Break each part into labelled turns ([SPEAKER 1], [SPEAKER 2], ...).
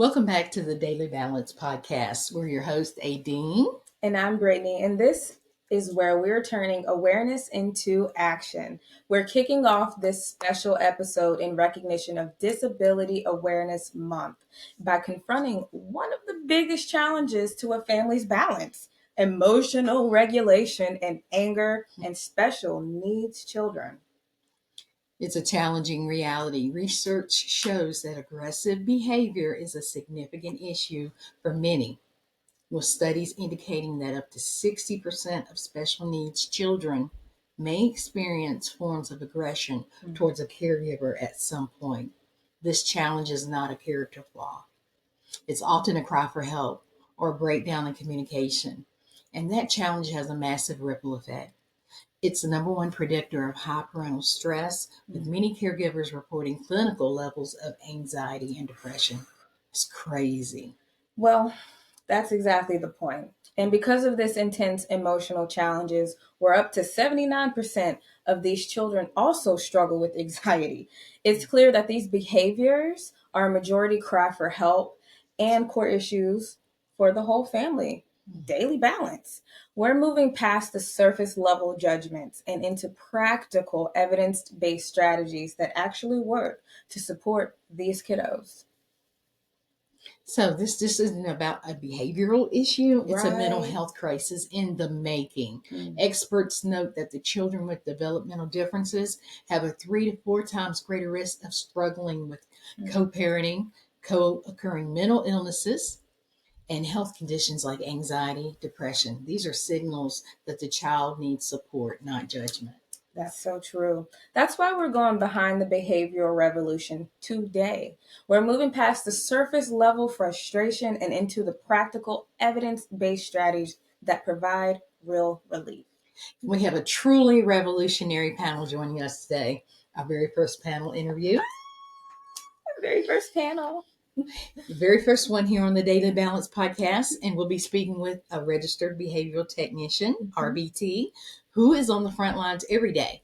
[SPEAKER 1] Welcome back to the Daily Balance Podcast. We're your host, Adean.
[SPEAKER 2] And I'm Brittany, and this is where we're turning awareness into action. We're kicking off this special episode in recognition of Disability Awareness Month by confronting one of the biggest challenges to a family's balance: emotional regulation and anger and special needs children.
[SPEAKER 1] It's a challenging reality. Research shows that aggressive behavior is a significant issue for many, with studies indicating that up to 60% of special needs children may experience forms of aggression towards a caregiver at some point. This challenge is not a character flaw. It's often a cry for help or a breakdown in communication. And that challenge has a massive ripple effect. It's the number one predictor of high parental stress, with many caregivers reporting clinical levels of anxiety and depression. It's crazy.
[SPEAKER 2] Well, that's exactly the point. And because of this intense emotional challenges, where up to 79% of these children also struggle with anxiety, it's clear that these behaviors are a majority cry for help and core issues for the whole family. Daily balance. We're moving past the surface level judgments and into practical evidence based strategies that actually work to support these kiddos.
[SPEAKER 1] So this isn't about a behavioral issue. It's a mental
[SPEAKER 2] Right.
[SPEAKER 1] health crisis in the making.
[SPEAKER 2] Mm.
[SPEAKER 1] Experts note that the children with developmental differences have a 3 to 4 times greater risk of struggling with co-parenting, co-occurring mental illnesses, and health conditions like anxiety, depression. These are signals that the child needs support, not judgment.
[SPEAKER 2] That's so true. That's why we're going behind the behavioral revolution today. We're moving past the surface level frustration and into the practical evidence based strategies that provide real relief.
[SPEAKER 1] We have a truly revolutionary panel joining us today. Our very first panel interview.
[SPEAKER 2] Very first panel.
[SPEAKER 1] The very first one here on the Daily Balance Podcast, and we'll be speaking with a registered behavioral technician, RBT, who is on the front lines every day,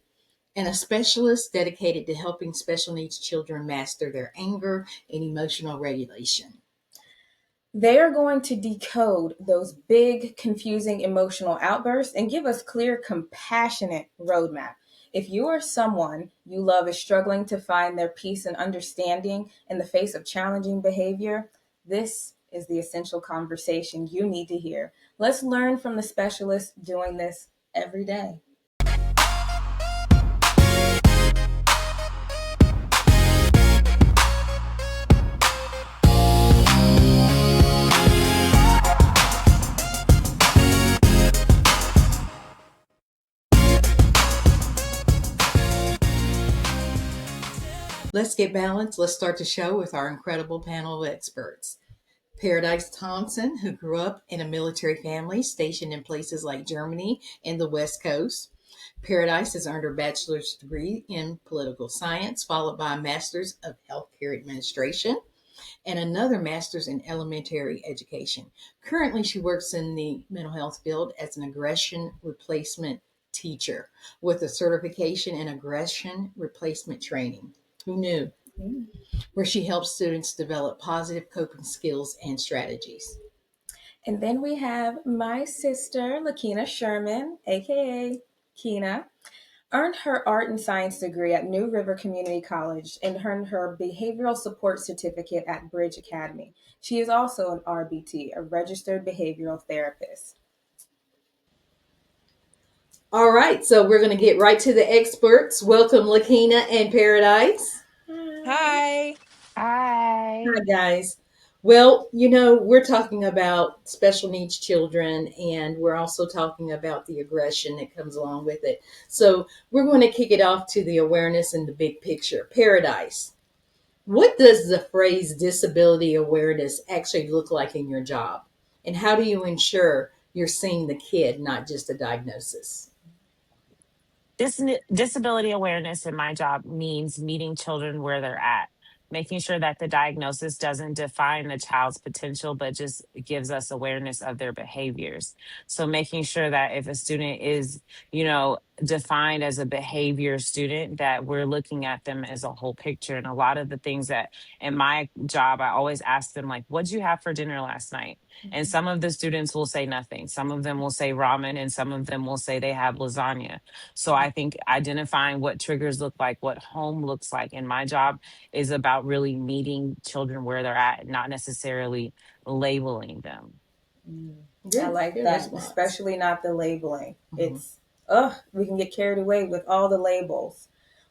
[SPEAKER 1] and a specialist dedicated to helping special needs children master their anger and emotional regulation.
[SPEAKER 2] They are going to decode those big, confusing emotional outbursts and give us clear, compassionate roadmap. If you or someone you love is struggling to find their peace and understanding in the face of challenging behavior, this is the essential conversation you need to hear. Let's learn from the specialists doing this every day.
[SPEAKER 1] Let's get balanced. Let's start the show with our incredible panel of experts. Paradise Thompson, who grew up in a military family stationed in places like Germany and the West Coast. Paradise has earned her bachelor's degree in political science, followed by a master's of healthcare administration and another master's in elementary education. Currently, she works in the mental health field as an aggression replacement teacher with a certification in aggression replacement training. Who knew? Where she helps students develop positive coping skills and strategies.
[SPEAKER 2] And then we have my sister, LaKeina Sherman, aka Keena, earned her art and science degree at New River Community College and earned her behavioral support certificate at Bridge Academy. She is also an RBT, a registered behavioral therapist.
[SPEAKER 1] All right, so we're going to get right to the experts. Welcome, LaKeina and Paradise.
[SPEAKER 3] Hi.
[SPEAKER 1] Hi, guys. Well, we're talking about special needs children, and we're also talking about the aggression that comes along with it. So we're going to kick it off to the awareness and the big picture. Paradise, what does the phrase disability awareness actually look like in your job? And how do you ensure you're seeing the kid, not just a diagnosis?
[SPEAKER 3] Disability awareness in my job means meeting children where they're at, making sure that the diagnosis doesn't define the child's potential, but just gives us awareness of their behaviors. So making sure that if a student is, defined as a behavior student, that we're looking at them as a whole picture. And a lot of the things that in my job, I always ask them, like, what'd you have for dinner last night? And some of the students will say nothing. Some of them will say ramen, and some of them will say they have lasagna. So I think identifying what triggers look like, what home looks like in my job is about really meeting children where they're at, not necessarily labeling them.
[SPEAKER 2] Mm. I
[SPEAKER 1] Good,
[SPEAKER 2] like
[SPEAKER 1] good
[SPEAKER 2] that,
[SPEAKER 1] response.
[SPEAKER 2] especially not the labeling.
[SPEAKER 1] Mhm.
[SPEAKER 2] It's, ugh, we can get carried away with all the labels.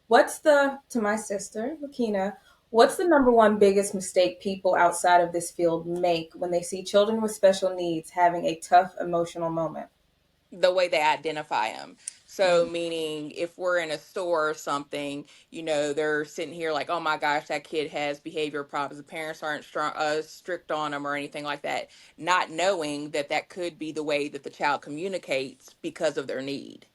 [SPEAKER 2] What's the, to my sister, LaKeina, what's the number one biggest mistake people outside of this field make when they see children with special needs having a tough emotional moment?
[SPEAKER 4] The way they identify them. So,
[SPEAKER 2] Mm.
[SPEAKER 4] meaning if we're in a store or something, they're sitting here like, oh my gosh, that kid has behavior problems. The parents aren't strict on them or anything like that, not knowing that that could be the way that the child communicates because of their need.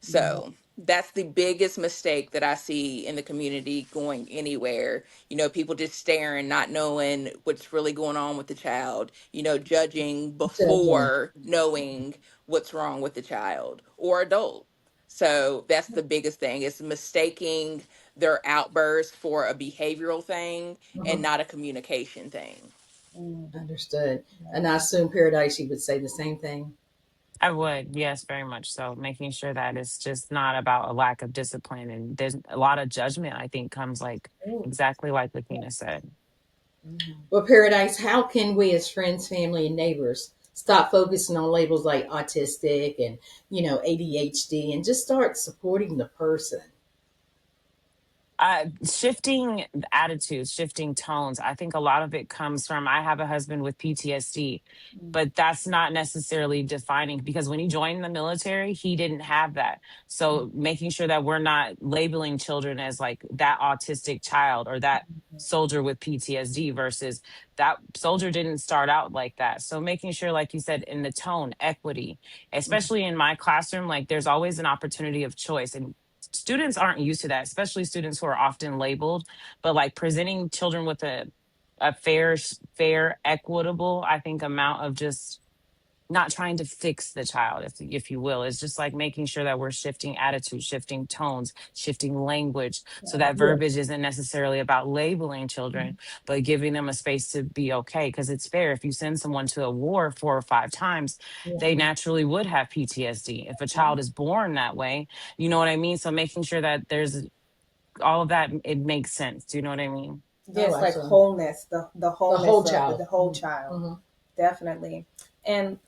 [SPEAKER 1] Mhm.
[SPEAKER 4] So that's the biggest mistake that I see in the community going anywhere. People just staring, not knowing what's really going on with the child, judging
[SPEAKER 1] Judging.
[SPEAKER 4] before knowing what's wrong with the child or adult. So that's the biggest thing, is mistaking their outburst for a behavioral thing and
[SPEAKER 1] Mhm.
[SPEAKER 4] not a communication thing.
[SPEAKER 2] Mm.
[SPEAKER 1] Understood. And I
[SPEAKER 2] Yes.
[SPEAKER 1] assume Paradise, you would say the same thing.
[SPEAKER 3] I would, yes, very much so. Making sure that it's just not about a lack of discipline. And there's a lot of judgment, I think, comes like
[SPEAKER 2] Ooh.
[SPEAKER 3] exactly like Lakina said.
[SPEAKER 2] Mhm.
[SPEAKER 1] Well, Paradise, how can we as friends, family, and neighbors stop focusing on labels like autistic and, ADHD and just start supporting the person?
[SPEAKER 3] Shifting attitudes, shifting tones. I think a lot of it comes from, I have a husband with PTSD,
[SPEAKER 2] Mm.
[SPEAKER 3] but that's not necessarily defining, because when he joined the military, he didn't have that. So making sure that we're not labeling children as like that autistic child or that soldier with PTSD versus that soldier didn't start out like that. So making sure, like you said, in the tone, equity, especially in my classroom, like there's always an opportunity of choice. And students aren't used to that, especially students who are often labeled. But like presenting children with a fair, equitable, I think, amount of just not trying to fix the child, if you will. It's just like making sure that we're shifting attitudes, shifting tones, shifting language, so that
[SPEAKER 1] Yeah.
[SPEAKER 3] verbiage isn't necessarily about labeling children, but giving them a space to be okay. Because it's fair, if you send someone to a war 4 or 5 times,
[SPEAKER 1] Yeah.
[SPEAKER 3] they naturally would have PTSD. If a
[SPEAKER 2] Yeah.
[SPEAKER 3] child is born that way, you know what I mean? So making sure that there's all of that, it makes sense. Do you know what I mean?
[SPEAKER 2] Yeah,
[SPEAKER 1] Oh,
[SPEAKER 2] it's like
[SPEAKER 1] absolutely.
[SPEAKER 2] wholeness, the
[SPEAKER 1] The
[SPEAKER 2] wholeness
[SPEAKER 1] whole
[SPEAKER 2] of
[SPEAKER 1] child.
[SPEAKER 2] the whole child.
[SPEAKER 1] Mm-hmm.
[SPEAKER 2] Definitely. And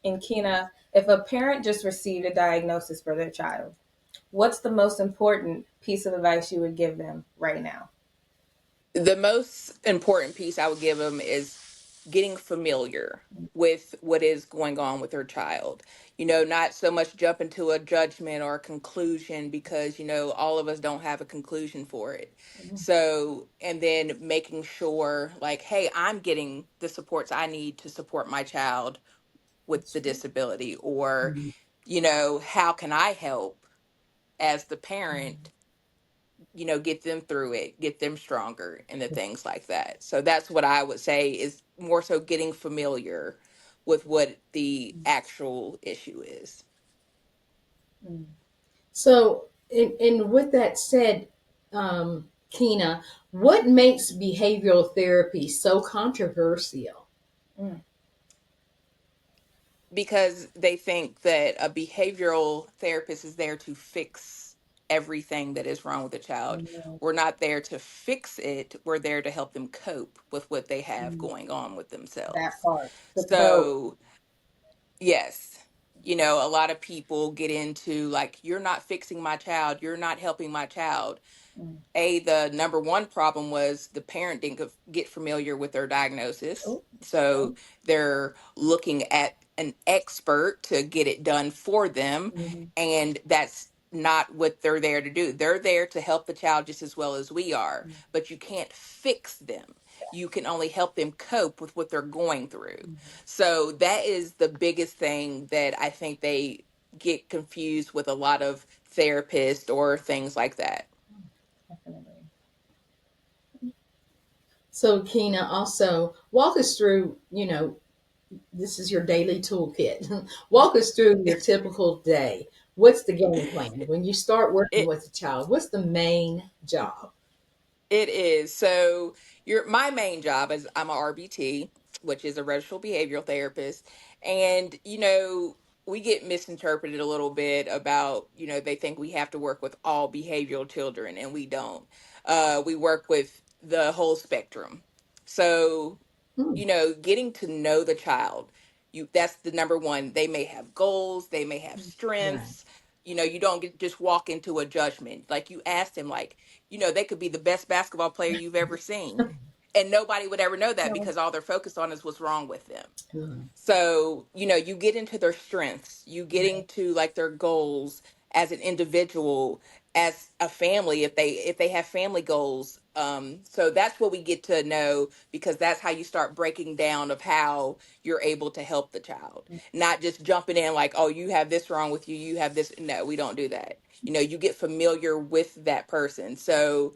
[SPEAKER 2] in Kina, if a parent just received a diagnosis for their child, what's the most important piece of advice you would give them right now?
[SPEAKER 4] The most important piece I would give them is getting familiar with what is going on with their child. Not so much jump into a judgment or a conclusion, because, all of us don't have a conclusion for it. So, and then making sure, like, hey, I'm getting the supports I need to support my child with
[SPEAKER 2] That's
[SPEAKER 4] the
[SPEAKER 2] true.
[SPEAKER 4] disability, or, how can I help as the parent, get them through it, get them stronger, and the things like that. So that's what I would say, is more so getting familiar with what the actual issue is.
[SPEAKER 2] Mm.
[SPEAKER 1] So, and with that said, Kina, what makes behavioral therapy so controversial?
[SPEAKER 2] Mm.
[SPEAKER 4] Because they think that a behavioral therapist is there to fix everything that is wrong with the child.
[SPEAKER 2] Mm.
[SPEAKER 4] We're not there to fix it. We're there to help them cope with what they have
[SPEAKER 2] Mm.
[SPEAKER 4] going on with
[SPEAKER 2] That
[SPEAKER 4] themselves.
[SPEAKER 2] part, the cope.
[SPEAKER 4] So, yes. A lot of people get into like, you're not fixing my child, you're not helping my child.
[SPEAKER 2] Mm.
[SPEAKER 4] The number one problem was the parent didn't get familiar with their diagnosis.
[SPEAKER 2] Oh,
[SPEAKER 4] So
[SPEAKER 2] okay.
[SPEAKER 4] they're looking at an expert to get it done for them.
[SPEAKER 2] Mhm.
[SPEAKER 4] And that's not what they're there to do. They're there to help the child just as well as we are,
[SPEAKER 2] Mm.
[SPEAKER 4] but you can't fix them. You can only help them cope with what they're going through.
[SPEAKER 2] Mhm.
[SPEAKER 4] So that is the biggest thing that I think they get confused with a lot of therapists or things like that.
[SPEAKER 2] Definitely.
[SPEAKER 1] So, Kina, also walk us through, this is your daily toolkit. Walk us through your typical day. What's the game plan when you start working
[SPEAKER 4] It
[SPEAKER 1] with a child? What's the main job?
[SPEAKER 4] it is. So your my main job is I'm a RBT, which is a registered behavioral therapist. And we get misinterpreted a little bit about, they think we have to work with all behavioral children, and we don't. We work with the whole spectrum. So
[SPEAKER 1] Hmm.
[SPEAKER 4] getting to know the child, that's the number one. They may have goals, they may have
[SPEAKER 1] Right.
[SPEAKER 4] strengths. You don't just walk into a judgment. Like, you ask them, like, they could be the best basketball player you've ever seen, and nobody would ever know that
[SPEAKER 2] No.
[SPEAKER 4] because all they're focused on is what's wrong with them.
[SPEAKER 1] Hmm.
[SPEAKER 4] So, you get into their strengths, you get into like their goals as an individual, as a family, if they have family goals. So that's what we get to know, because that's how you start breaking down of how you're able to help the child. Not just jumping in like, oh, you have this wrong with you, you have this. No, we don't do that. You get familiar with that person. So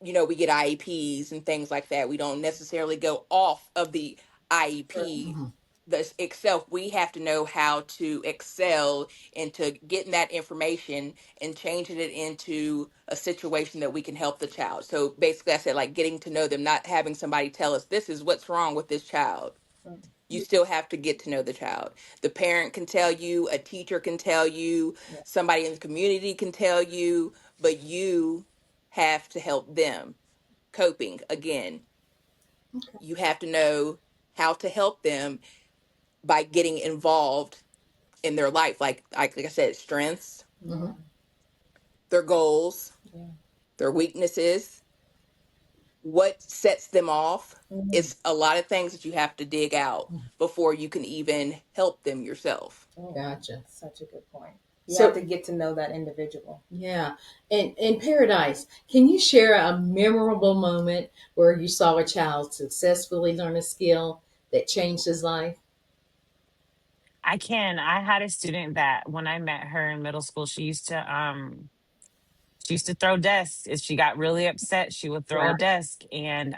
[SPEAKER 4] we get IEPs and things like that. We don't necessarily go off of the IEP
[SPEAKER 1] Hmm.
[SPEAKER 4] the itself. We have to know how to excel into getting that information and changing it into a situation that we can help the child. So basically, I said, like, getting to know them, not having somebody tell us this is what's wrong with this child. You still have to get to know the child. The parent can tell you, a teacher can tell you,
[SPEAKER 2] Yeah.
[SPEAKER 4] somebody in the community can tell you, but you have to help them. Coping, again,
[SPEAKER 1] Okay.
[SPEAKER 4] you have to know how to help them by getting involved in their life. Like I said, strengths,
[SPEAKER 1] Hmm.
[SPEAKER 4] their goals,
[SPEAKER 2] Yeah.
[SPEAKER 4] their weaknesses, what sets them off.
[SPEAKER 2] Mhm.
[SPEAKER 4] It's a lot of things that you have to dig out before you can even help them yourself.
[SPEAKER 2] Oh,
[SPEAKER 1] Gotcha.
[SPEAKER 2] such a good point. You have
[SPEAKER 1] So,
[SPEAKER 2] to get to know that individual.
[SPEAKER 1] yeah. And in Paradise, can you share a memorable moment where you saw a child successfully learn a skill that changed his life?
[SPEAKER 3] I can. I had a student that when I met her in middle school, she used to throw desks. If she got really upset, she would throw a
[SPEAKER 1] Wow.
[SPEAKER 3] desk. And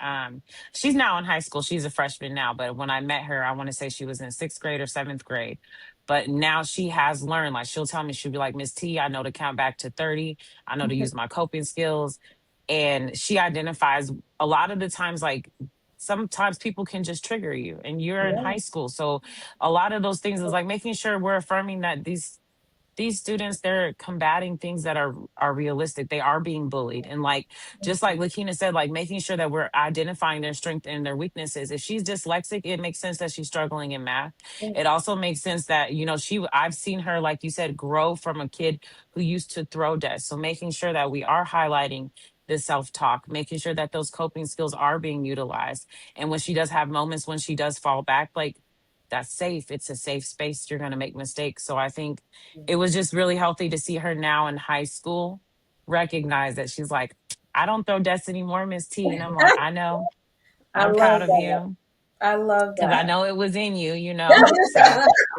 [SPEAKER 3] she's now in high school. She's a freshman now. But when I met her, I want to say she was in sixth grade or seventh grade. But now she has learned. Like, she'll tell me, she'll be like, Miss T, I know to count back to 30. I know to use my coping skills. And she identifies a lot of the times, like, sometimes people can just trigger you and you're in
[SPEAKER 2] Yeah.
[SPEAKER 3] high school. So a lot of those things is like making sure we're affirming that these students, they're combating things that are realistic. They are being bullied, and like, just like LaKeina said, like making sure that we're identifying their strength and their weaknesses. If she's dyslexic, it makes sense that she's struggling in math.
[SPEAKER 2] Yeah.
[SPEAKER 3] It also makes sense that I've seen her, like you said, grow from a kid who used to throw desks. So making sure that we are highlighting the self-talk, making sure that those coping skills are being utilized, and when she does have moments when she does fall back, like, that's safe. It's a safe space. You're going to make mistakes. So I think it was just really healthy to see her now in high school recognize that she's like, I don't throw desks anymore, Miss T. And I'm like, I know.
[SPEAKER 2] I
[SPEAKER 3] I'm
[SPEAKER 2] love
[SPEAKER 3] proud of
[SPEAKER 2] that.
[SPEAKER 3] you
[SPEAKER 2] I love
[SPEAKER 3] because I
[SPEAKER 2] that.
[SPEAKER 3] know it was in you. So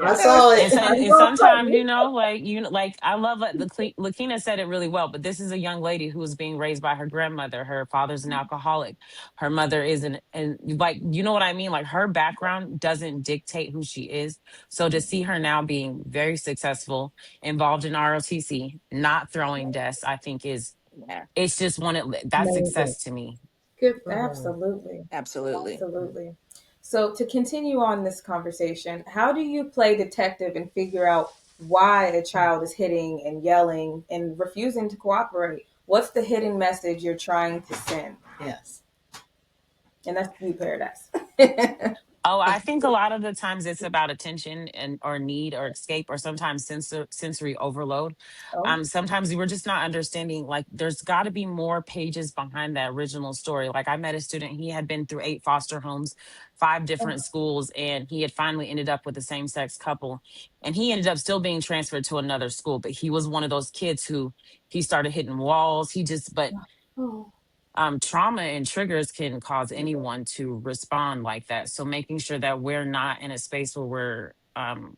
[SPEAKER 1] I
[SPEAKER 4] Yeah.
[SPEAKER 1] saw it.
[SPEAKER 3] and so,
[SPEAKER 1] I
[SPEAKER 3] and
[SPEAKER 1] saw
[SPEAKER 3] sometimes,
[SPEAKER 1] it.
[SPEAKER 3] like I love it. Lakina said it really well. But this is a young lady who was being raised by her grandmother. Her father's an alcoholic. Her mother is and like, you know what I mean. Like, her background doesn't dictate who she is. So to see her now being very successful, involved in ROTC, not throwing desks, I think is
[SPEAKER 4] Yeah,
[SPEAKER 3] it's just that's
[SPEAKER 1] Amazing.
[SPEAKER 3] success to me.
[SPEAKER 1] Good for her.
[SPEAKER 2] Absolutely.
[SPEAKER 4] absolutely.
[SPEAKER 2] Absolutely. So, to continue on this conversation, how do you play detective and figure out why a child is hitting and yelling and refusing to cooperate? What's the hidden message you're trying to send?
[SPEAKER 1] Yes.
[SPEAKER 2] And that's you, Paradise.
[SPEAKER 3] Oh, I think a lot of the times it's about attention and or need or escape or sometimes sensory overload.
[SPEAKER 2] Oh,
[SPEAKER 3] Sometimes we're just not understanding. Like, there's got to be more pages behind that original story. Like, I met a student; he had been through 8 foster homes, 5 different schools, and he had finally ended up with a same sex couple. And he ended up still being transferred to another school, but he was one of those kids who he started hitting walls. But
[SPEAKER 1] Oh.
[SPEAKER 3] trauma and triggers can cause anyone to respond like that. So making sure that we're not in a space where we're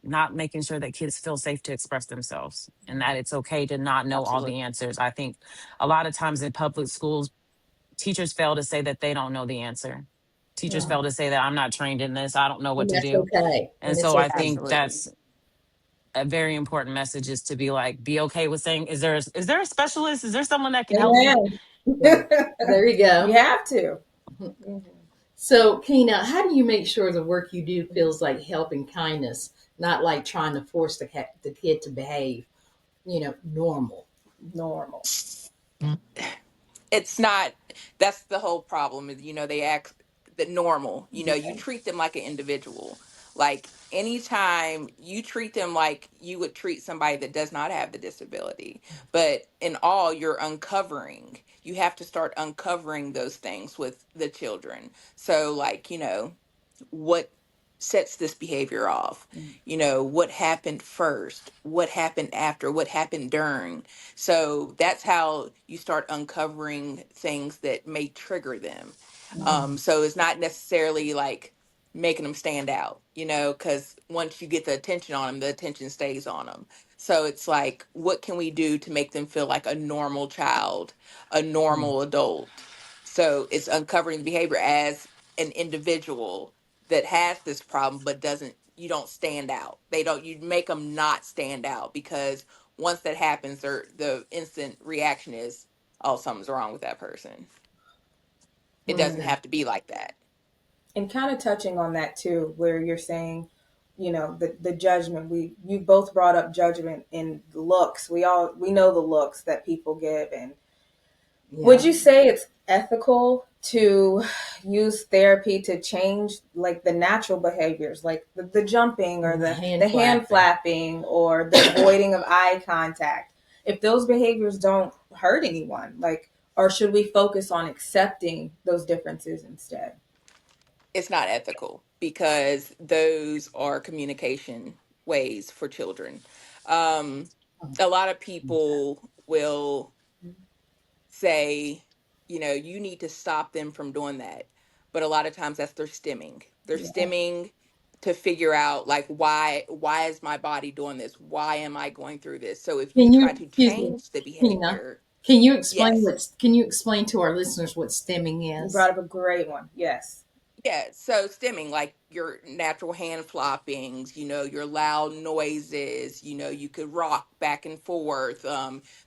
[SPEAKER 3] not making sure that kids feel safe to express themselves and that it's okay to not know all
[SPEAKER 4] Absolutely.
[SPEAKER 3] the answers. I think a lot of times in public schools, teachers fail to say that they don't know the answer. Teachers
[SPEAKER 2] yeah.
[SPEAKER 3] fail to say that I'm not trained in this. I don't know what
[SPEAKER 1] And
[SPEAKER 3] to
[SPEAKER 1] that's
[SPEAKER 3] do.
[SPEAKER 1] okay.
[SPEAKER 3] And
[SPEAKER 1] And it's
[SPEAKER 3] so I
[SPEAKER 1] okay.
[SPEAKER 3] think
[SPEAKER 4] Absolutely.
[SPEAKER 3] a very important message is to be like, be okay with saying, is there a specialist? Is there someone that can help me?
[SPEAKER 2] Amen.
[SPEAKER 1] Yeah. There you
[SPEAKER 2] We
[SPEAKER 1] go.
[SPEAKER 2] have to. Mhm.
[SPEAKER 1] So, Kina, how do you make sure the work you do feels like helping kindness, not like trying to force the kid to behave, normal?
[SPEAKER 2] Normal.
[SPEAKER 4] It's not. That's the whole problem. Is they act the normal. You
[SPEAKER 2] Yes.
[SPEAKER 4] treat them like an individual. Like anytime you treat them like you would treat somebody that does not have the disability, but in all you're uncovering. You have to start uncovering those things with the children. So like what sets this behavior off, what happened first, what happened after, what happened during. So that's how you start uncovering things that may trigger them. So it's not necessarily like making them stand out, because once you get the attention on them, the attention stays on them. So it's like, what can we do to make them feel like a normal child, a normal adult? So it's uncovering the behavior as an individual that has this problem but doesn't you don't stand out. They don't You make them not stand out, because once that happens, the instant reaction is, oh, something's wrong with that person. It doesn't
[SPEAKER 1] Mm.
[SPEAKER 4] have to be like that.
[SPEAKER 2] And kind of touching on that too, where you're saying, the judgment. You both brought up judgment in looks. We know the looks that people give. And would
[SPEAKER 1] Yeah.
[SPEAKER 2] you say it's ethical to use therapy to change like the natural behaviors, like the jumping or
[SPEAKER 1] The
[SPEAKER 2] the
[SPEAKER 1] hand
[SPEAKER 2] the hand
[SPEAKER 1] flapping.
[SPEAKER 2] flapping or the avoiding of eye contact? If those behaviors don't hurt anyone, like, or should we focus on accepting those differences instead?
[SPEAKER 4] It's not ethical because those are communication ways for children. Um, a lot of people will say, you need to stop them from doing that. But a lot of times that's their stimming. They're
[SPEAKER 2] Yeah.
[SPEAKER 4] stimming to figure out like why is my body doing this? Why am I going through this? So if you
[SPEAKER 1] Can you,
[SPEAKER 4] try to
[SPEAKER 1] excuse me,
[SPEAKER 4] change the
[SPEAKER 1] Tina?
[SPEAKER 4] behavior, yes.
[SPEAKER 1] Can you explain to our listeners what stimming
[SPEAKER 2] You
[SPEAKER 1] is?
[SPEAKER 2] brought up a great one. Yes.
[SPEAKER 4] Yeah, so stimming, like your natural hand floppings, your loud noises, you could rock back and forth.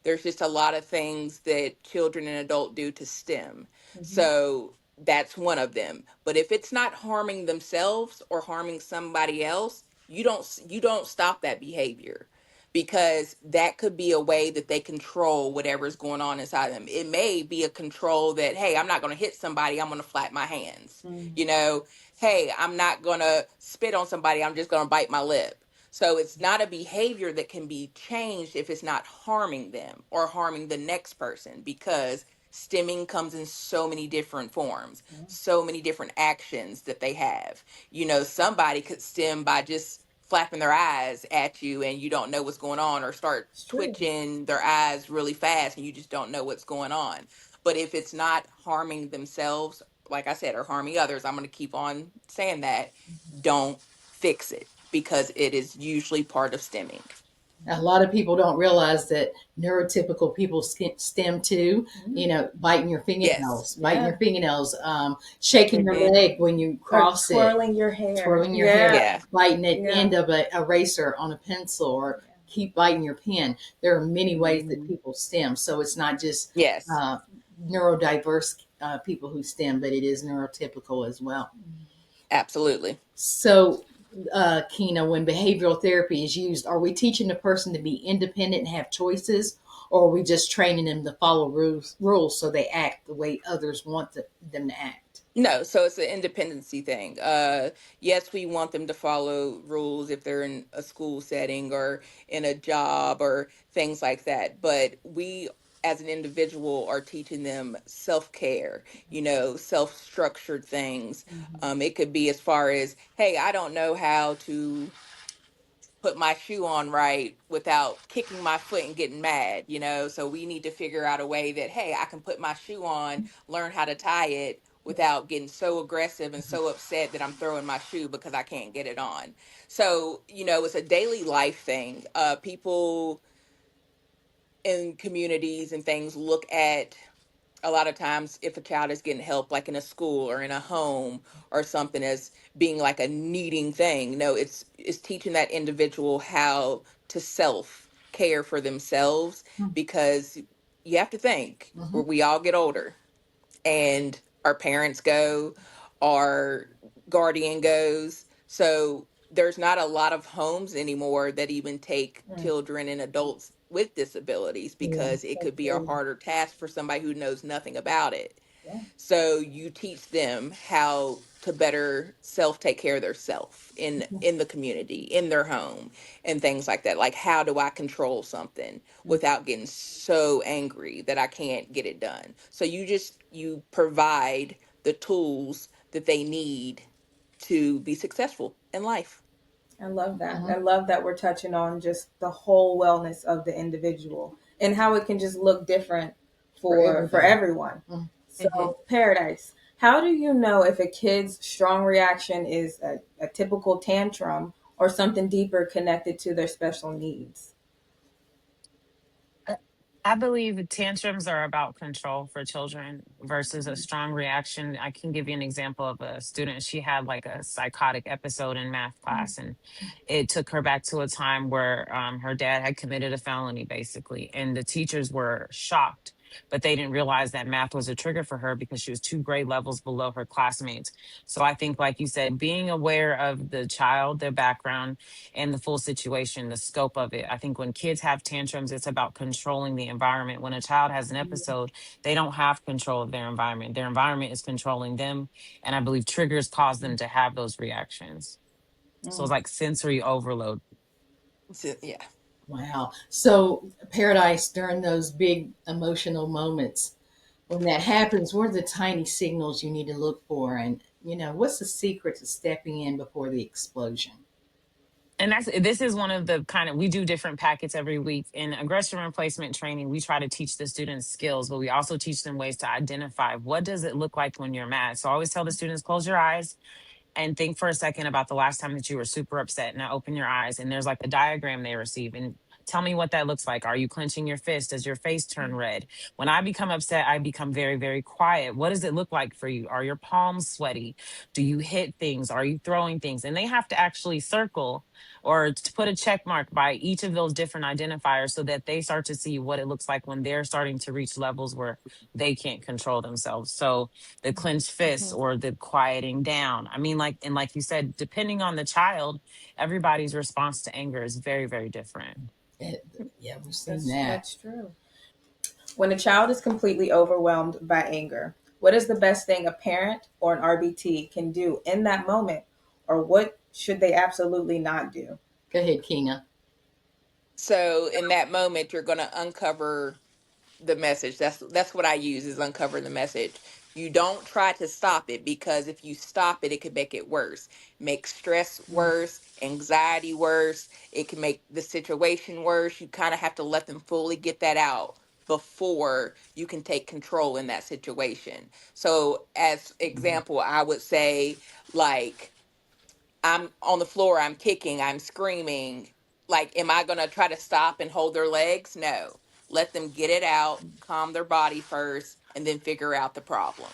[SPEAKER 4] There's just a lot of things that children and adult do to stim.
[SPEAKER 2] Hmm.
[SPEAKER 4] So that's one of them. But if it's not harming themselves or harming somebody else, you don't stop that behavior, because that could be a way that they control whatever's going on inside them. It may be a control that, hey, I'm not going to hit somebody, I'm going to flap my hands.
[SPEAKER 2] Mm.
[SPEAKER 4] you know hey, I'm not going to spit on somebody, I'm just going to bite my lip. So it's not a behavior that can be changed if it's not harming them or harming the next person, because stimming comes in so many different forms, so many different actions that they have. Somebody could stim by just flapping their eyes at you and you don't know what's going on, or start
[SPEAKER 2] It's true.
[SPEAKER 4] twitching their eyes really fast and you just don't know what's going on. But if it's not harming themselves, like I said, or harming others, I'm going to keep on saying that, don't fix it, because it is usually part of stemming.
[SPEAKER 1] A lot of people don't realize that neurotypical people stem too.
[SPEAKER 2] Mhm.
[SPEAKER 4] Yes.
[SPEAKER 1] Biting
[SPEAKER 2] Yeah.
[SPEAKER 1] your fingernails, shaking your
[SPEAKER 4] Hmm.
[SPEAKER 1] leg when you
[SPEAKER 2] Or
[SPEAKER 1] cross it,
[SPEAKER 2] twirling your hair.
[SPEAKER 1] twirling your hair,
[SPEAKER 2] Yeah.
[SPEAKER 4] Yeah.
[SPEAKER 1] biting the
[SPEAKER 2] Yeah.
[SPEAKER 1] end of a eraser on a pencil, or keep biting your pen. There are many ways that
[SPEAKER 2] Mhm.
[SPEAKER 1] people stem. So it's not just
[SPEAKER 4] Yes.
[SPEAKER 1] uh, neurodiverse people who stem, but it is neurotypical as well.
[SPEAKER 4] Absolutely.
[SPEAKER 1] So, Kina, when behavioral therapy is used, are we teaching the person to be independent and have choices, or are we just training them to follow rules so they act the way others want them to act?
[SPEAKER 4] No, so it's an independency thing. Yes, we want them to follow rules if they're in a school setting or in a job or things like that. But we, as an individual, are teaching them self care, self structured things.
[SPEAKER 2] Mhm.
[SPEAKER 4] It could be as far as, hey, I don't know how to put my shoe on right without kicking my foot and getting mad, so we need to figure out a way that, hey, I can put my shoe on, learn how to tie it without getting so aggressive and so upset that I'm throwing my shoe because I can't get it on. So it's a daily life thing. People in communities and things look at, a lot of times, if a child is getting help like in a school or in a home or something, as being like a needing thing. No, it's teaching that individual how to self care for themselves, because you have to think
[SPEAKER 1] Mm-hmm.
[SPEAKER 4] where we all get older and our parents go, our guardian goes. So there's not a lot of homes anymore that even take
[SPEAKER 2] Mm.
[SPEAKER 4] children and adults with disabilities,
[SPEAKER 1] Yeah.
[SPEAKER 4] because it
[SPEAKER 2] So
[SPEAKER 4] could be a
[SPEAKER 2] true.
[SPEAKER 4] harder task for somebody who knows nothing about it.
[SPEAKER 2] Yeah.
[SPEAKER 4] So you teach them how to better self take care of their self in the community, in their home, and things like that. Like, how do I control something without getting so angry that I can't get it done? So you provide the tools that they need to be successful in life.
[SPEAKER 2] I love that.
[SPEAKER 1] Mm-hmm.
[SPEAKER 2] I love that we're touching on just the whole wellness of the individual and how it can just look different
[SPEAKER 1] For
[SPEAKER 2] for
[SPEAKER 1] everybody.
[SPEAKER 2] everyone.
[SPEAKER 1] Mm.
[SPEAKER 4] Hmm.
[SPEAKER 2] So, Paradise, how do you know if a kid's strong reaction is a typical tantrum or something deeper connected to their special needs?
[SPEAKER 3] Uh, I believe tantrums are about control for children versus a strong reaction. I can give you an example of a student. She had like a psychotic episode in math class, and it took her back to a time where her dad had committed a felony, basically. And the teachers were shocked, but they didn't realize that math was a trigger for her because she was 2 grade levels below her classmates. So I think, like you said, being aware of the child, their background, and the full situation, the scope of it. I think when kids have tantrums, it's about controlling the environment. When a child has an episode, they don't have control of their environment. Their environment is controlling them. And I believe triggers cause them to have those reactions. So it's
[SPEAKER 2] Mm.
[SPEAKER 3] like sensory overload.
[SPEAKER 4] So, yeah.
[SPEAKER 1] Wow. So, Paradise, during those big emotional moments, when that happens, what are the tiny signals you need to look for? And, what's the secret to stepping in before the explosion?
[SPEAKER 3] And this is one of the kind of, we do different packets every week. In aggression replacement training, we try to teach the students skills, but we also teach them ways to identify what does it look like when you're mad. So I always tell the students, close your eyes and think for a second about the last time that you were super upset. Now open your eyes and there's like a diagram they receive, and tell me what that looks like. Are you clenching your fist? Does your face turn red? When I become upset, I become very, very quiet. What does it look like for you? Are your palms sweaty? Do you hit things? Are you throwing things? And they have to actually circle or to put a check mark by each of those different identifiers so that they start to see what it looks like when they're starting to reach levels where they can't control themselves. So the clenched fists
[SPEAKER 4] Hmm.
[SPEAKER 3] or the quieting down. I mean, like, and like you said, depending on the child, everybody's response to anger is very, very different.
[SPEAKER 1] It, yeah, we've seen
[SPEAKER 2] That's
[SPEAKER 1] that.
[SPEAKER 2] that's true. When a child is completely overwhelmed by anger, what is the best thing a parent or an RBT can do in that moment, or what should they absolutely not do?
[SPEAKER 1] Go ahead, Keena.
[SPEAKER 4] So in that moment, you're going to uncover the message. That's what I use, is uncover the message. You don't try to stop it, because if you stop it, it could make it worse. Make stress worse, anxiety worse. It can make the situation worse. You kind of have to let them fully get that out before you can take control in that situation. So as example, I would say, like, I'm on the floor, I'm kicking, I'm screaming. Like, am I going to try to stop and hold their legs? No. Let them get it out, calm their body first, and then figure out the problem.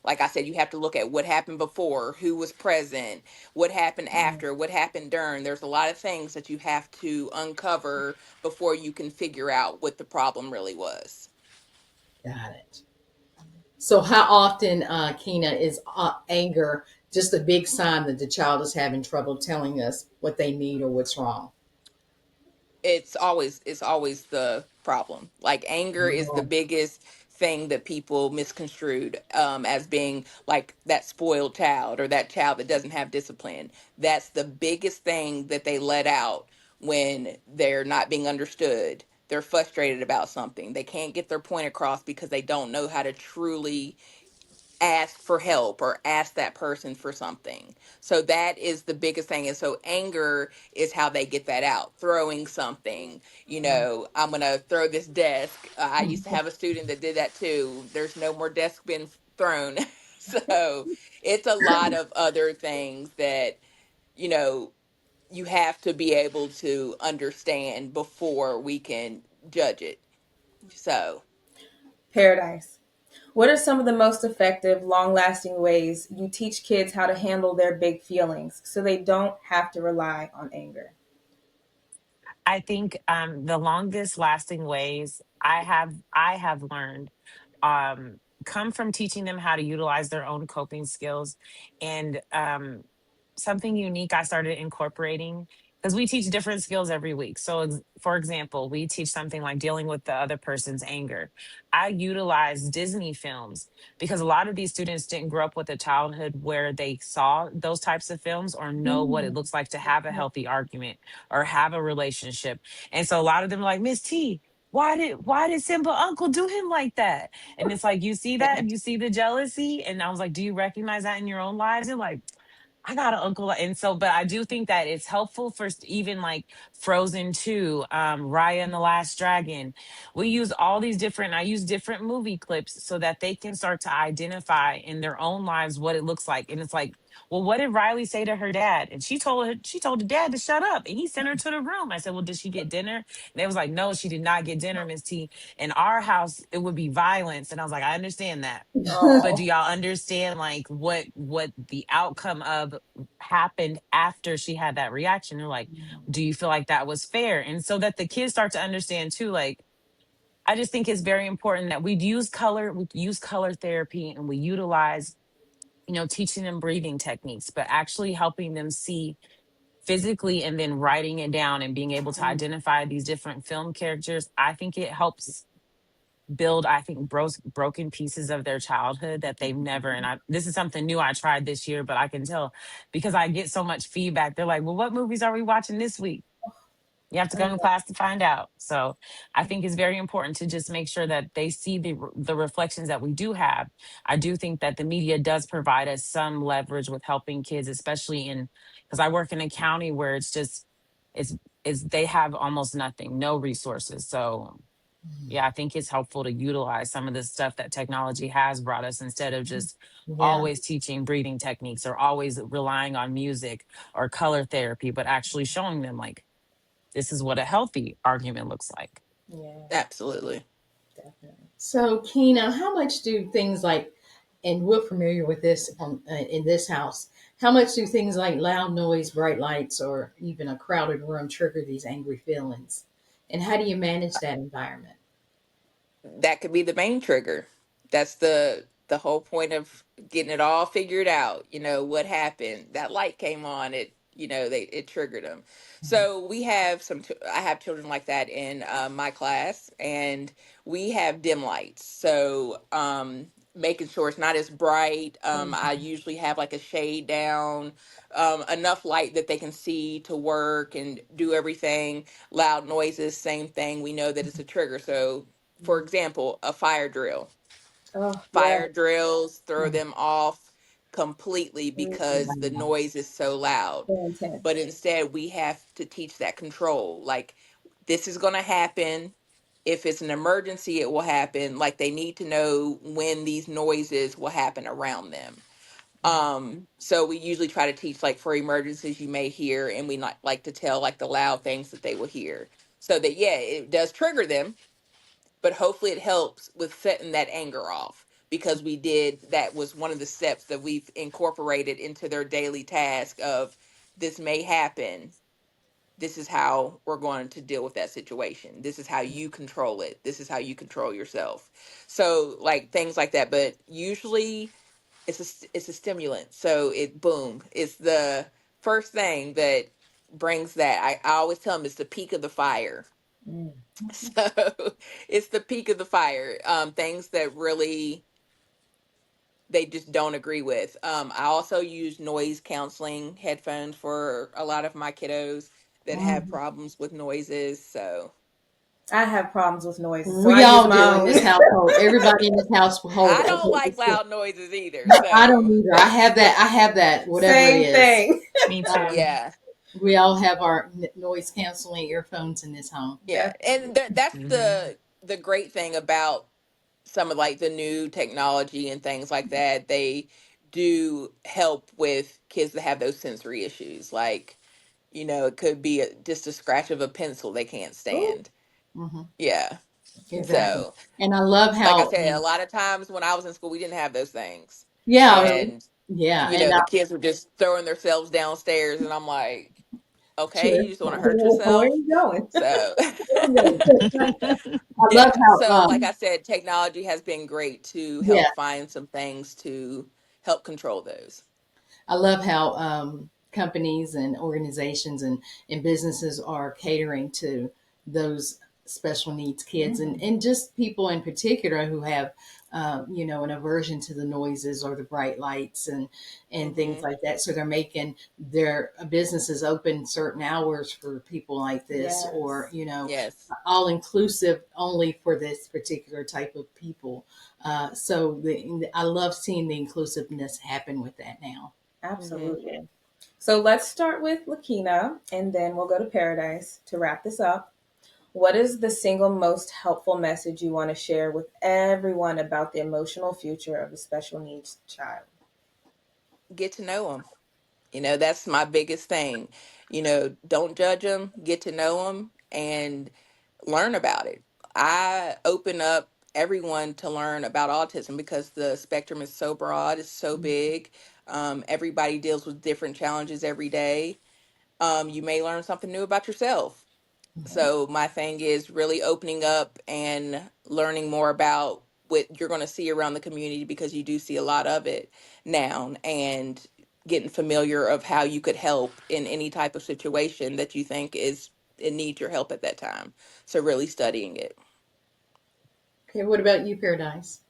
[SPEAKER 4] Like I said, you have to look at what happened before, who was present, what happened after, what happened during. There's a lot of things that you have to uncover before you can figure out what the problem really was.
[SPEAKER 1] Got it. So, how often, Keena, is anger just a big sign that the child is having trouble telling us what they need or what's wrong?
[SPEAKER 4] It's always the problem. Like, anger is the
[SPEAKER 1] Oh,
[SPEAKER 4] biggest thing that people misconstrued, as being like that spoiled child or that child that doesn't have discipline. That's the biggest thing that they let out when they're not being understood. They're frustrated about something, they can't get their point across because they don't know how to truly ask for help or ask that person for something. So that is the biggest thing. And so anger is how they get that out. Throwing something, I'm going to throw this desk. I used to have a student that did that too. There's no more desk being thrown. So it's a lot of other things that, you know, you have to be able to understand before we can judge it. So
[SPEAKER 2] Paradise. What are some of the most effective, long lasting ways you teach kids how to handle their big feelings so they don't have to rely on anger?
[SPEAKER 3] I think the longest lasting ways I have learned come from teaching them how to utilize their own coping skills, and something unique I started incorporating, because we teach different skills every week. So for example, we teach something like dealing with the other person's anger. I utilize Disney films because a lot of these students didn't grow up with a childhood where they saw those types of films or know what it
[SPEAKER 2] Mm.
[SPEAKER 3] looks like to have a healthy argument or have a relationship. And so a lot of them are like, Miss T, why did Simba uncle do him like that? And it's like, you see that? You see the jealousy? And I was like, do you recognize that in your own lives? And like, I got an uncle. And so, but I do think that it's helpful for even like Frozen 2, Raya and the Last Dragon. We use all these different, I use different movie clips so that they can start to identify in their own lives what it looks like. And it's like, well, what did Riley say to her dad? And she told the dad to shut up, and he sent her to the room. I said, well, did she get dinner? And they was like, no, she did not get dinner, Miss T. In our house, it would be violence. And I was like, I understand that, but do
[SPEAKER 2] Oh.
[SPEAKER 3] y'all understand like what the outcome of happened after she had that reaction? They're like, do you feel like that was fair? And so that the kids start to understand too, like, I just think it's very important that we use color therapy, and we utilize, teaching them breathing techniques, but actually helping them see physically and then writing it down and being able to identify these different film characters. I think it helps build, I think, broken pieces of their childhood that they've never. And this is something new I tried this year, but I can tell because I get so much feedback. They're like, well, what movies are we watching this week? You have to come to class to find out. So I think it's very important to just make sure that they see the reflections that we do have. I do think that the media does provide us some leverage with helping kids, especially in, because I work in a county where it's it's they have almost nothing, no resources. So yeah, I think it's helpful to utilize some of the stuff that technology has brought us, instead of just
[SPEAKER 1] Yeah.
[SPEAKER 3] always teaching breathing techniques or always relying on music or color therapy, but actually showing them like, this is what a healthy argument looks like.
[SPEAKER 2] Yeah,
[SPEAKER 4] Absolutely.
[SPEAKER 2] definitely.
[SPEAKER 1] So, Kina, how much do things like, and we're familiar with this in this house, how much do things like loud noise, bright lights, or even a crowded room trigger these angry feelings? And how do you manage that environment?
[SPEAKER 4] That could be the main trigger. That's the whole point of getting it all figured out. You know what happened? That light came on. It triggered them. So we have I have children like that in my class, and we have dim lights. So making sure it's not as bright. I usually have like a shade down, enough light that they can see to work and do everything. Loud noises, same thing. We know that it's a trigger. So for example, a fire drill.
[SPEAKER 2] Oh, yeah.
[SPEAKER 4] Fire drills throw them off completely because the
[SPEAKER 2] Mm.
[SPEAKER 4] noise is so loud.
[SPEAKER 2] So intense.
[SPEAKER 4] But instead, we have to teach that control. Like, this is going to happen. If it's an emergency, it will happen. Like, they need to know when these noises will happen around them. So we usually try to teach, like, for emergencies you may hear, and we not like to tell like the loud things that they will hear, so that yeah, it does trigger them, but hopefully it helps with setting that anger off, because that was one of the steps that we've incorporated into their daily task of, this may happen, this is how we're going to deal with that situation, this is how you control it, this is how you control yourself. So like things like that, but usually it's a stimulant, so it boom, it's the first thing that brings that. I always tell them it's the peak of the fire.
[SPEAKER 2] Mm.
[SPEAKER 4] So it's the peak of the fire. Things that really they just don't agree with. I also use noise counseling headphones for a lot of my kiddos that have
[SPEAKER 1] Mhm.
[SPEAKER 4] problems with noises. So
[SPEAKER 2] I have problems with noises, so
[SPEAKER 1] We
[SPEAKER 2] I use
[SPEAKER 1] all
[SPEAKER 2] my
[SPEAKER 1] do in
[SPEAKER 2] own.
[SPEAKER 1] this household. Everybody in this household.
[SPEAKER 4] I don't like loud noises either.
[SPEAKER 1] I don't
[SPEAKER 4] So
[SPEAKER 1] either. I have that. I have that. Whatever it
[SPEAKER 2] Same
[SPEAKER 1] is.
[SPEAKER 2] thing.
[SPEAKER 3] Me too.
[SPEAKER 1] Um,
[SPEAKER 4] yeah,
[SPEAKER 1] we all have our noise canceling earphones in this home.
[SPEAKER 4] yeah,
[SPEAKER 2] Definitely.
[SPEAKER 4] and that's
[SPEAKER 3] Mhm.
[SPEAKER 4] the great thing about some of like the new technology and things like that. They do help with kids that have those sensory issues, like, it could be just a scratch of a pencil they can't
[SPEAKER 2] Ooh.
[SPEAKER 4] stand.
[SPEAKER 1] Hmm.
[SPEAKER 4] Yeah.
[SPEAKER 1] Exactly.
[SPEAKER 4] So
[SPEAKER 1] And I love
[SPEAKER 4] like I
[SPEAKER 1] how,
[SPEAKER 4] said, a lot of times when I was in school, we didn't have those things,
[SPEAKER 1] yeah,
[SPEAKER 2] True.
[SPEAKER 4] and
[SPEAKER 1] yeah, and
[SPEAKER 4] the kids were just throwing themselves downstairs, and I'm like, Okay,
[SPEAKER 1] Sure.
[SPEAKER 4] you just want to hurt
[SPEAKER 2] Where are
[SPEAKER 4] yourself.
[SPEAKER 2] you going?
[SPEAKER 4] So,
[SPEAKER 2] Where are you going? I love
[SPEAKER 4] yeah.
[SPEAKER 2] how,
[SPEAKER 4] So, like I said, technology has been great to
[SPEAKER 1] Yeah,
[SPEAKER 4] help find some things to help control those.
[SPEAKER 1] I love how companies and organizations and businesses are catering to those special needs kids and just people in particular who have, an aversion to the noises or the bright lights and things
[SPEAKER 4] Hmm.
[SPEAKER 1] like that. So they're making their businesses open certain hours for people like this, or,
[SPEAKER 2] yes,
[SPEAKER 4] Yes.
[SPEAKER 1] all inclusive only for this particular type of people. I love seeing the inclusiveness happen with that now.
[SPEAKER 4] Hmm.
[SPEAKER 2] absolutely. So let's start with LaKeina, and then we'll go to Paradise to wrap this up. What is the single most helpful message you want to share with everyone about the emotional future of a special needs child?
[SPEAKER 4] Get to know them. That's my biggest thing. Don't judge them, get to know them, and learn about it. I open up everyone to learn about autism because the spectrum is so broad, it's so big. Everybody deals with different challenges every day. You may learn something new about yourself. So my thing is really opening up and learning more about what you're going to see around the community because you do see a lot of it now, and getting familiar of how you could help in any type of situation that you think is it needs your help at that time. So really studying it.
[SPEAKER 1] Okay, what about you, Paradise?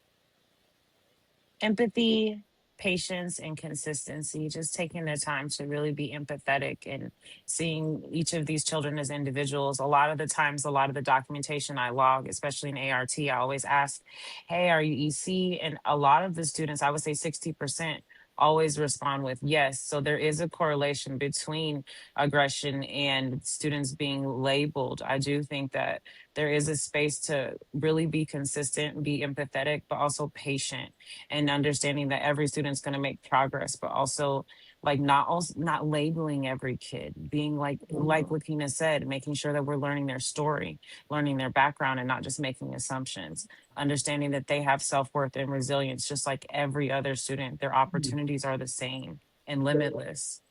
[SPEAKER 3] Empathy, patience, and consistency, just taking the time to really be empathetic and seeing each of these children as individuals. A lot of the times, a lot of the documentation I log, especially in ART, I always ask, hey, are you EC? And a lot of the students, I would say 60%, always respond with yes. So there is a correlation between aggression and students being labeled. I do think that there is a space to really be consistent, be empathetic, but also patient, and understanding that every student's going to make progress, but also like not labeling every kid, being like Lakina said, making sure that we're learning their story, learning their background, and not just making assumptions, understanding that they have self-worth and resilience just like every other student. Their opportunities are the same and limitless.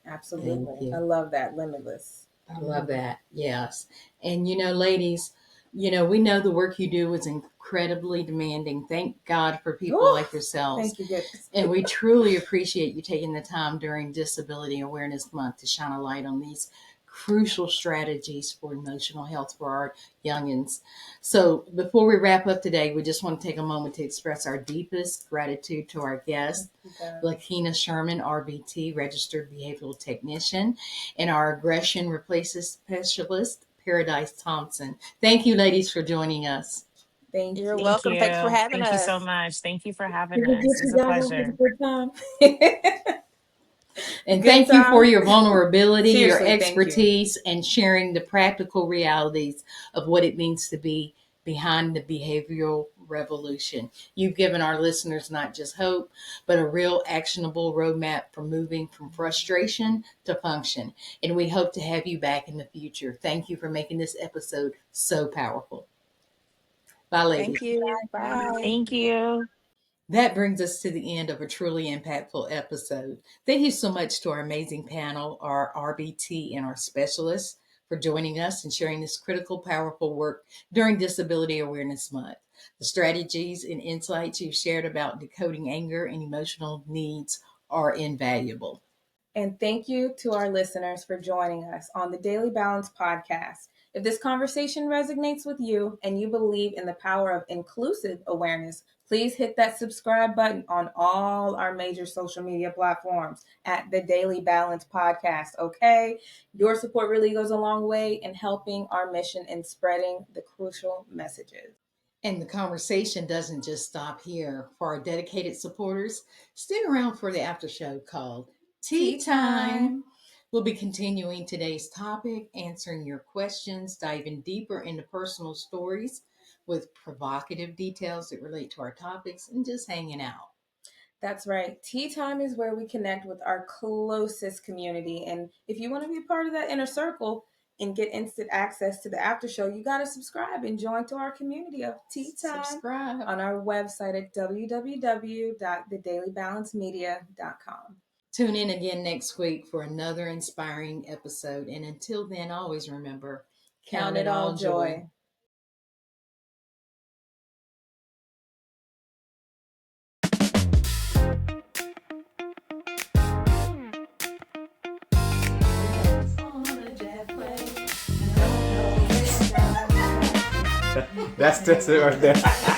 [SPEAKER 1] Thank
[SPEAKER 2] Absolutely. I
[SPEAKER 1] you.
[SPEAKER 2] love that. Limitless.
[SPEAKER 1] I love that. Yes. And ladies, we know the work you do is incredibly demanding. Thank God for people
[SPEAKER 2] Woo!
[SPEAKER 1] like yourselves.
[SPEAKER 2] Thank you, goodness.
[SPEAKER 1] And we truly appreciate you taking the time during Disability Awareness Month to shine a light on these crucial strategies for emotional health for our youngins. So before we wrap up today, we just want to take a moment to express our deepest gratitude to our guest, LaKeina Sherman, RBT, registered behavioral technician, and our aggression replaces specialist, Paradise Thompson. Thank you, ladies, for joining us.
[SPEAKER 2] Thank
[SPEAKER 4] You're
[SPEAKER 2] you.
[SPEAKER 3] Thank
[SPEAKER 4] welcome. Thanks for
[SPEAKER 3] you.
[SPEAKER 4] having
[SPEAKER 3] Thank you so
[SPEAKER 4] us.
[SPEAKER 3] much. Thank you for having
[SPEAKER 2] Did we
[SPEAKER 3] us.
[SPEAKER 2] get
[SPEAKER 3] It's
[SPEAKER 2] you
[SPEAKER 3] a
[SPEAKER 2] guys off with a
[SPEAKER 3] pleasure.
[SPEAKER 2] good time?
[SPEAKER 1] And
[SPEAKER 2] Good
[SPEAKER 1] thank you for
[SPEAKER 2] time?
[SPEAKER 1] your vulnerability, your
[SPEAKER 2] Seriously, thank you.
[SPEAKER 1] expertise, and sharing the practical realities of what it means to be behind the behavioral revolution. You've given our listeners not just hope, but a real actionable roadmap for moving from frustration to function. And we hope to have you back in the future. Thank you for making this episode so powerful. Bye,
[SPEAKER 4] Thank
[SPEAKER 1] ladies.
[SPEAKER 4] you.
[SPEAKER 2] Bye.
[SPEAKER 4] Bye.
[SPEAKER 3] Thank you.
[SPEAKER 1] That brings us to the end of a truly impactful episode. Thank you so much to our amazing panel, our RBT and our specialists for joining us and sharing this critical, powerful work during Disability Awareness Month. The strategies and insights you've shared about decoding anger and emotional needs are invaluable.
[SPEAKER 2] And thank you to our listeners for joining us on the Daily Balance podcast. If this conversation resonates with you and you believe in the power of inclusive awareness, please hit that subscribe button on all our major social media platforms at the Daily Balance podcast. Okay. Your support really goes a long way in helping our mission in spreading the crucial messages.
[SPEAKER 1] And the conversation doesn't just stop here. For our dedicated supporters, stick around for the after show called Tea
[SPEAKER 2] Tea time.
[SPEAKER 1] Time. We'll be continuing today's topic, answering your questions, diving deeper into personal stories with provocative details that relate to our topics, and just hanging out.
[SPEAKER 2] That's right. Tea time is where we connect with our closest community. And if you want to be a part of that inner circle and get instant access to the after show, you got to subscribe and join to our community of Tea Time
[SPEAKER 1] Subscribe.
[SPEAKER 2] on our website at www.thedailybalancmedia.com.
[SPEAKER 1] Tune in again next week for another inspiring episode. And until then, always remember,
[SPEAKER 2] Count it all joy.
[SPEAKER 5] That's it right there.